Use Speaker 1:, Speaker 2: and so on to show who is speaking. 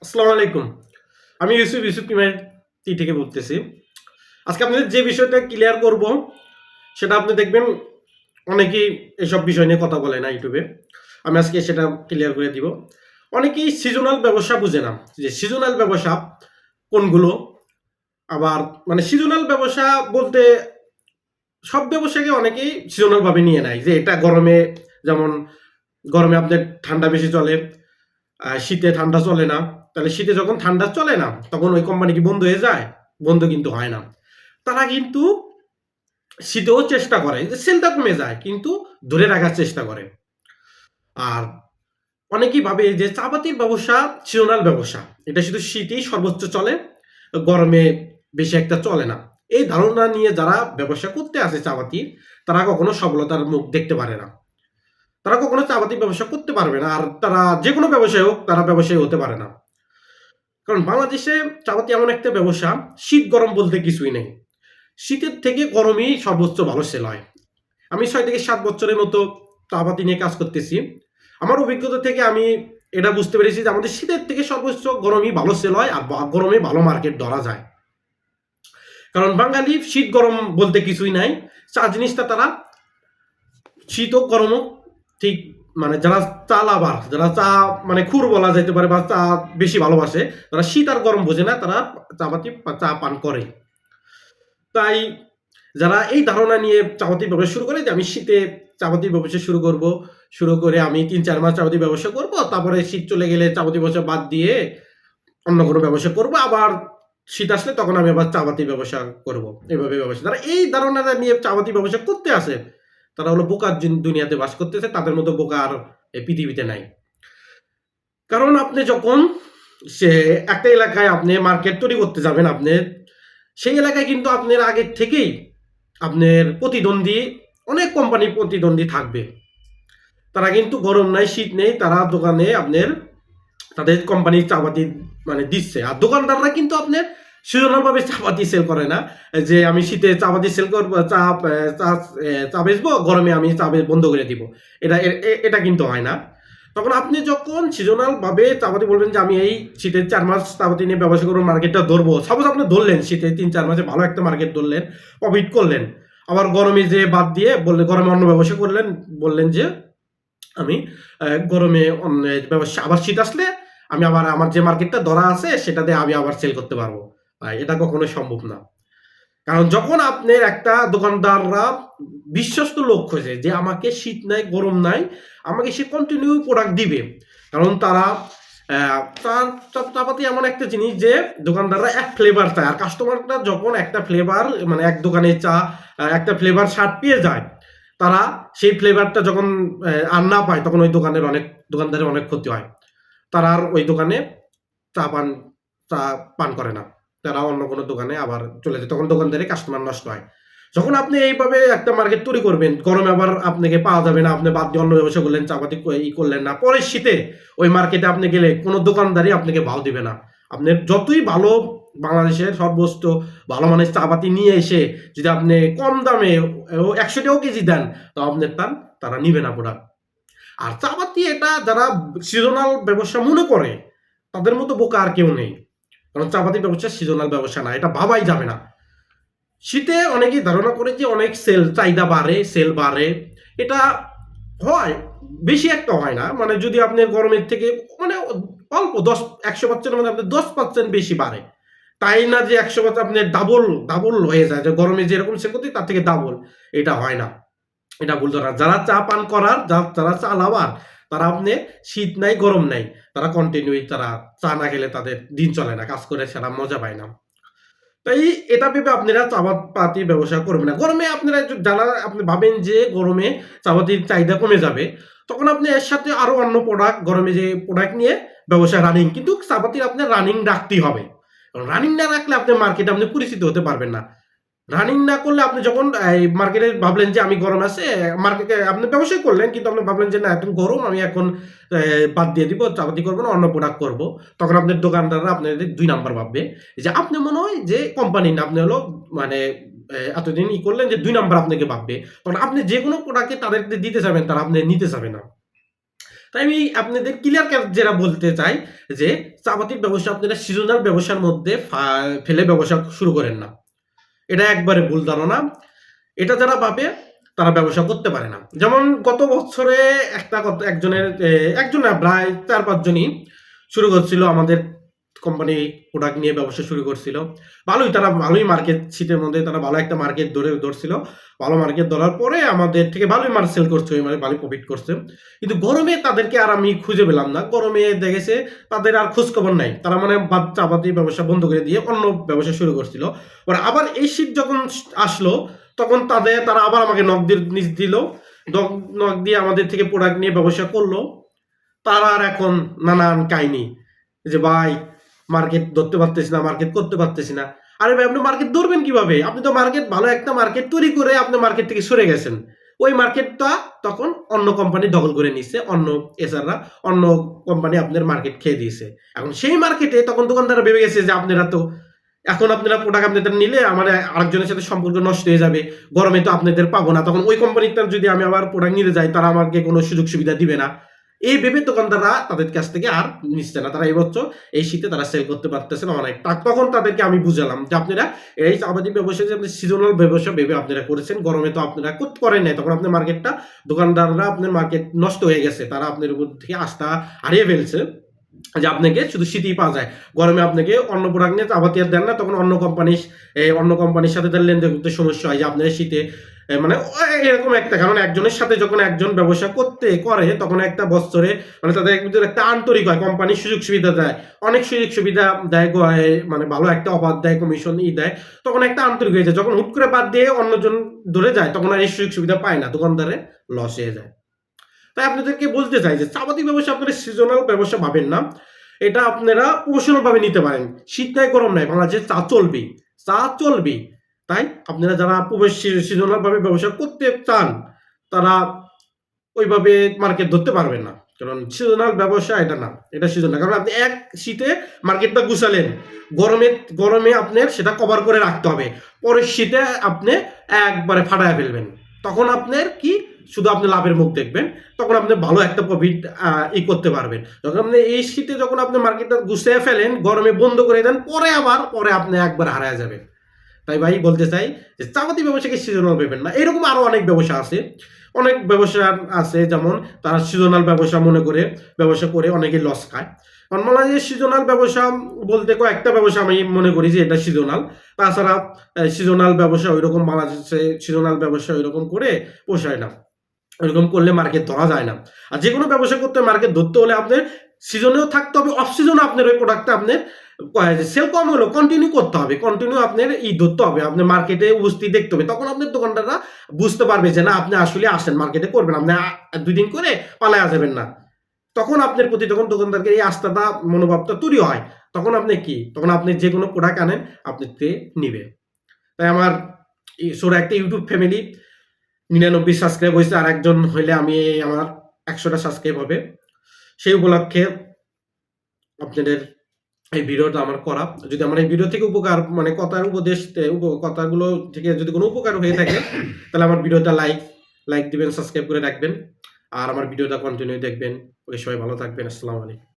Speaker 1: আসসালামু আলাইকুম। আমি ইউসুফ টি থেকে বলতেছি। আজকে আপনাদের যে বিষয়টা ক্লিয়ার করব, সেটা আপনি দেখবেন অনেকেই এসব বিষয় নিয়ে কথা বলে না ইউটিউবে। আমি আজকে সেটা ক্লিয়ার করে দিব। অনেকেই সিজনাল ব্যবসা বুঝে না। যে সিজনাল ব্যবসা কোনগুলো? আবার মানে সিজনাল ব্যবসা বলতে সব ব্যবসাকে অনেকেই সিজনাল ভাবে নিয়ে নেয়। যে এটা গরমে, যেমন গরমে আপনার ঠান্ডা বেশি চলে, শীতে ঠান্ডা চলে না। তাহলে শীতে যখন ঠান্ডা চলে না, তখন ওই কোম্পানি কি বন্ধ হয়ে যায়? বন্ধ কিন্তু হয় না। তারা কিন্তু শীতেও চেষ্টা করে যে সেলটা কমে যায়, কিন্তু ধরে রাখার চেষ্টা করে। আর অনেকেই ভাবে যে চা পাতির ব্যবসা সিজনাল ব্যবসা, এটা শুধু শীতেই সর্বোচ্চ চলে, গরমে বেশি একটা চলে না। এই ধারণা নিয়ে যারা ব্যবসা করতে আসে চা পাতির, তারা কখনো সফলতার মুখ দেখতে পারে না। তারা কখনো চা পাতির ব্যবসা করতে পারবে না, আর তারা যে কোনো ব্যবসায় হোক, তারা ব্যবসায়ী হতে পারে না। কারণ বাংলাদেশে চাপাতি এমন একটা ব্যবসা, শীত গরম বলতে কিছুই নেই। শীতের থেকে গরমই সর্বোচ্চ ভালো সেল হয়। আমি 6 থেকে 7 বছরের মতো চাপাতি নিয়ে কাজ করতেছি। আমার অভিজ্ঞতা থেকে আমি এটা বুঝতে পেরেছি যে আমাদের শীতের থেকে সর্বোচ্চ গরমই ভালো সেল হয়, আর গরমে ভালো মার্কেট ধরা যায়। কারণ বাঙালি শীত গরম বলতে কিছুই নাই। চা জিনিসটা তারা শীত হোক গরম হোক ঠিক, মানে যারা চা লাভার, যারা চা মানে খুর বলা যেতে পারে, বা চা বেশি ভালোবাসে, তারা শীত আর গরম বোঝে না, তারা চাপাতি চা পান করে। তাই যারা এই ধারণা নিয়ে চাপাতির ব্যবসা শুরু করে যে আমি শীতে চাপাতির ব্যবসা শুরু করব, শুরু করে আমি ৩-৪ মাস চাপাতির ব্যবসা করব, তারপরে শীত চলে গেলে চাপাতির ব্যবসা বাদ দিয়ে অন্য কোনো ব্যবসা করব, আবার শীত আসলে তখন আমি আবার চাপাতির ব্যবসা করব, এভাবে ব্যবসা। যারা এই ধারণাটা নিয়ে চাপাতির ব্যবসা করতে আসে, তারা হলো বোকার দুনিয়াতে বাস করতেছে। তাদের মতো বোকা আর এই পৃথিবীতে নাই। কারণ আপনি যখন সে একটা এলাকায় আপনি মার্কেট তৈরি করতে যাবেন, আপনি সেই এলাকায় কিন্তু আপনার আগের থেকেই আপনার প্রতিদ্বন্দ্বী, অনেক কোম্পানি প্রতিদ্বন্দ্বী থাকবে। তারা কিন্তু গরম নাই শীত নেই, তারা দোকানে আপনার তাদের কোম্পানির চাপাতি মানে দিচ্ছে। আর দোকানদাররা কিন্তু আপনার সিজনাল ভাবে চাপাতি সেল করে না, যে আমি শীতে চাপাতি সেল করবো, চা বেচবো, গরমে আমি চা বন্ধ করে দিব। এটা কিন্তু হয় না। তখন আপনি যখন সিজনাল ভাবে চাপাতি বলবেন যে আমি এই শীতের 4 মাস চাপাতি নিয়ে ব্যবসা করবো, মার্কেটটা ধরবো, সাপোজ আপনি ধরলেন শীতে 3-4 মাসে ভালো একটা মার্কেট ধরলেন, প্রফিট করলেন। আবার গরমে যে বাদ দিয়ে বললেন গরমে অন্য ব্যবসা করলেন, বললেন যে আমি গরমে অন্য ব্যবসা, আবার শীত আসলে আমি আবার আমার যে মার্কেটটা ধরা আছে সেটাতে আমি আবার সেল করতে পারবো। ভাই এটা কখনোই সম্ভব না। কারণ যখন আপনার একটা দোকানদাররা বিশ্বস্ত লোক খোঁজে যে আমাকে শীত নাই গরম নাই, আমাকে সে কন্টিনিউ প্রোডাক্ট দিবে। কারণ তারা তার চাপাতি এমন একটা জিনিস যে দোকানদাররা এক ফ্লেভার চায়, আর কাস্টমারটা যখন একটা ফ্লেভার মানে এক দোকানে চা একটা ফ্লেভার স্বাদ পেয়ে যায়, তারা সেই ফ্লেভারটা যখন আর না পায়, তখন ওই দোকানদারের অনেক ক্ষতি হয়। তারা আর ওই দোকানে চা পান চা পান করে না। তারা অন্য কোনো দোকানে আবার চলে যায়। তখন দোকানদারের কাস্টমার নষ্ট হয়। যখন আপনি এইভাবে একটা মার্কেট তৈরি করবেন, গরমে আবার আপনাকে পাওয়া যাবে না, আপনি বাদ দিয়ে অন্য ব্যবসা করলেন, চাপাতি করলেন না। পরের শীতে ওই মার্কেটে আপনি গেলে কোনো দোকানদারই আপনাকে ভাও দিবে না। আপনি যতই ভালো বাংলাদেশের সর্বোচ্চ ভালো মানের চাপাতি নিয়ে এসে যদি আপনি কম দামে ১০০ টাকাও কেজি দেন, তাও আপনার তারা নিবে না প্রোডাক্ট। আর চাপাতি এটা যারা সিজনাল ব্যবসা মনে করে, তাদের মতো বোকা আর কেউ নেই। কারণ চাপাতি ব্যবসা সিজনাল ব্যবসা না, এটা ভাবাই যাবে না। শীতে অনেকেই ধারণা করে যে অনেক চাহিদা বাড়ে, সেল বাড়ে। এটা হয়, বেশি একটা হয় না। মানে যদি আপনি গরমের থেকে মানে অল্প ১০০% মধ্যে আপনার 10% বেশি বাড়ে। তাই না যে ১০০% আপনি ডাবল হয়ে যায়, যে গরমে যেরকম সেল করতে তার থেকে ডাবল। এটা হয় না। এটা ভুল ধারণা। যারা চা পান করার, যারা চা লাভার, তারা আপনি শীত নাই গরম নাই, তারা কন্টিনিউ তারা চা না খেলে তাদের দিন চলে না, কাজ করে সারা মজা পায় না। তাই এটা ভেবে আপনারা চাপাতির ব্যবসা করবেন না। গরমে আপনারা যারা আপনি ভাবেন যে গরমে চাপাতির চাহিদা কমে যাবে, তখন আপনি এর সাথে আরো অন্য প্রোডাক্ট, গরমে যে প্রোডাক্ট নিয়ে ব্যবসা রানিং, কিন্তু চাপাতির আপনার রানিং রাখতেই হবে। রানিং না রাখলে আপনি মার্কেটে আপনি পরিচিত হতে পারবেন না। রানিং না করলে আপনি যখন এই মার্কেটে ভাবলেন যে আমি গরম আছে, মার্কেটে আপনি ব্যবসায় করলেন, কিন্তু আপনি ভাবলেন যে না এখন গরম, আমি এখন বাদ দিয়ে দিব, চাপাতি করব না, অন্য প্রোডাক্ট করব। তখন আপনার দোকানদাররা আপনাদের ২ নাম্বার ভাববে। যে আপনি মনে হয় যে কোম্পানি না, আপনি হলো মানে এতদিন করলেন যে ২ নাম্বার আপনাকে ভাববে। তখন আপনি যেকোনো প্রোডাক্টে তাদেরকে দিতে যাবেন, তারা আপনি নিতে যাবে না। তাই আমি আপনাদের ক্লিয়ার কাট যেটা বলতে চাই যে চাপাতির ব্যবসা আপনারা সিজনাল ব্যবসার মধ্যে ফেলে ব্যবসা শুরু করেন না। এটা একবারে ভুল ধারণা। এটা যারা ভাবে তারা ব্যবসা করতে পারে না। যেমন গত বছরে একটা একজন না প্রায় ৪-৫ জনই শুরু করছিল আমাদের কোম্পানি প্রোডাক্ট নিয়ে ব্যবসা শুরু করছিল। তারা ভালোই মার্কেট শীতের মধ্যে তারা ভালো একটা মার্কেট ধরছিল। ভালো মার্কেট ধরার পরে আমাদের থেকে ভালোই মাল সেল করছে, মানে ভালো প্রফিট করছে। কিন্তু গরমে তাদেরকে আর আমি খুঁজে পেলাম না। গরমে দেখেছে তাদের আর খোঁজ খবর নাই। তারা মানে চাপাতি ব্যবসা বন্ধ করে দিয়ে অন্য ব্যবসা শুরু করছিল। আবার এই শীত যখন আসলো তখন তারা আবার আমাকে নিচ দিল, নক দিয়ে আমাদের থেকে প্রোডাক্ট নিয়ে ব্যবসা করলো। তারা আর এখন নানান কাহিনী যে ভাই মার্কেট ধরতে পারতেছি না, মার্কেট করতে পারতেছি না। আরে ভাই আপনি মার্কেট ধরবেন কিভাবে? আপনি তো ভালো একটা মার্কেট তৈরি করে আপনি মার্কেট থেকে সরে গেছেন। ওই মার্কেটটা তখন অন্য কোম্পানি দখল করে নিচ্ছে, অন্য এসাররা, অন্য কোম্পানি আপনার মার্কেট খেয়ে দিয়েছে। এখন সেই মার্কেটে তখন দোকানদাররা ভেবে গেছে যে আপনারা প্রোডাক্ট আপনাদের নিলে আমার আরেকজনের সাথে সম্পর্ক নষ্ট হয়ে যাবে, গরমে তো আপনাদের পাবো না, তখন ওই কোম্পানিটা যদি আমি আবার প্রোডাক্ট নিতে যাই তারা আমাকে কোনো সুযোগ সুবিধা দিবে না। এই ভেবে দোকানদাররা তাদের কাছ থেকে আর নিচ্ছে না। তারা এই বছর এই শীতে তারা সেল করতে পারতেছে না অনেক। তখন তাদেরকে আমি বুঝালাম যে আপনারা এই চাপাতি ব্যবসা যে আপনি সিজনাল ব্যবসা ভেবে আপনারা করেছেন, গরমে তো আপনারা করেন নাই, তখন আপনার মার্কেটটা দোকানদাররা আপনার মার্কেট নষ্ট হয়ে গেছে, তারা আপনার উপর থেকে আস্থা হারিয়ে ফেলছে যে আপনাকে শুধু শীতই পাওয়া যায়, গরমে আপনাকে অন্য প্রোডাক্ট নিয়ে চাপাতি আর দেন না। তখন অন্য কোম্পানির সাথে তার লেনদেন করতে সমস্যা হয় যে আপনারা শীতে মানে এরকম একটা, কারণ একজনের সাথে যখন একজন ব্যবসা করে তখন একটা বছরে মানে তাদের ভিতরে একটা আন্তরিক হয়, কোম্পানি সুযোগ সুবিধা দেয়, অনেক সুযোগ সুবিধা দেয়, মানে ভালো একটা অফার দেয়, কমিশন দেয়, তখন একটা আন্তরিক হয়ে যায়। যখন হুট করে বাদ দিয়ে অন্যজন ধরে যায় তখন আর এই সুযোগ সুবিধা পায় না, দোকানদারে লস হয়ে যায়। তাই আপনাদেরকে বলতে চাই যে চাপাতি ব্যবসা আপনারা সিজনাল ব্যবসা ভাবেন না, এটা আপনারা প্রফেশনাল ভাবে নিতে পারেন। শীত নাই গরম নাই, বাংলাদেশে চা চলবে। তাই আপনারা যারা সিজনাল ভাবে ব্যবসা করতে চান তারা ওইভাবে মার্কেট ধরতে পারবেন না, কারণ সিজনাল ব্যবসা এটা না, এটা সিজনাল। কারণ আপনি এক শীতে মার্কেটটা গুছালেন, গরমে আপনার সেটা কভার করে রাখতে হবে, পরের শীতে আপনি একবারে ফাটায় ফেলবেন, তখন আপনার কি শুধু আপনি লাভের মুখ দেখবেন, তখন আপনি ভালো একটা প্রফিট করতে পারবেন। যখন আপনি এই শীতে যখন আপনি মার্কেটটা গুছিয়ে ফেলেন, গরমে বন্ধ করে দেন, পরে আপনি একবার হারায় যাবেন। তাই ভাই বলতে চাই যে চাপাতি ব্যবসাকে সিজনাল ভেবেন না। এরকম আরো অনেক ব্যবসা আছে, যেমন তারা সিজনাল ব্যবসা মনে করে ব্যবসা করে অনেকে লস খায়। কারণ মনে হয় যে সিজনাল ব্যবসা বলতে কয়েকটা ব্যবসা আমি মনে করি যে এটা সিজনাল। তাছাড়া সিজনাল ব্যবসা ওইরকম বাংলাদেশে সিজনাল ব্যবসা ওইরকম করে পোষায় না, ওইরকম করলে মার্কেট ধরা যায় না। আর যে কোনো ব্যবসা করতে মার্কেট ধরতে হলে আপনার সিজনেও থাকতে হবে, অফ সিজনে আপনার ওই প্রোডাক্টটা আপনার সেল কম হলো কন্টিনিউ করতে হবে, কন্টিনিউ আপনার ধরতে হবে, আপনার মার্কেটে উপস্থিত দেখতে হবে। তখন আপনার দোকানদাররা বুঝতে পারবে যে না আপনি আসলে আসেন, মার্কেটে করবেন, আপনি 2 দিন করে পালায়া যাবেন না। তখন আপনার প্রতি তখন দোকানদারকে এই আস্থাটা মনোভাবটা তৈরি হয়। তখন আপনি যে কোনো প্রোডাক্ট আনেন আপনি নিবে। তাই আমার একটা ইউটিউব ফ্যামিলি 99 সাবস্ক্রাইব হয়েছে, আর একজন হইলে আমার 100টা সাবস্ক্রাইব হবে। সেই উপলক্ষে আপনাদের এই ভিডিওটা আমার করা। যদি আমার এই ভিডিও থেকে উপকার মানে কথাগুলো থেকে যদি কোনো উপকার হয়ে থাকে তাহলে আমার ভিডিওটা লাইক দিবেন, সাবস্ক্রাইব করে রাখবেন, আর আমার ভিডিওটা কন্টিনিউ দেখবেন। ওকে, সবাই ভালো থাকবেন। আসসালামু আলাইকুম।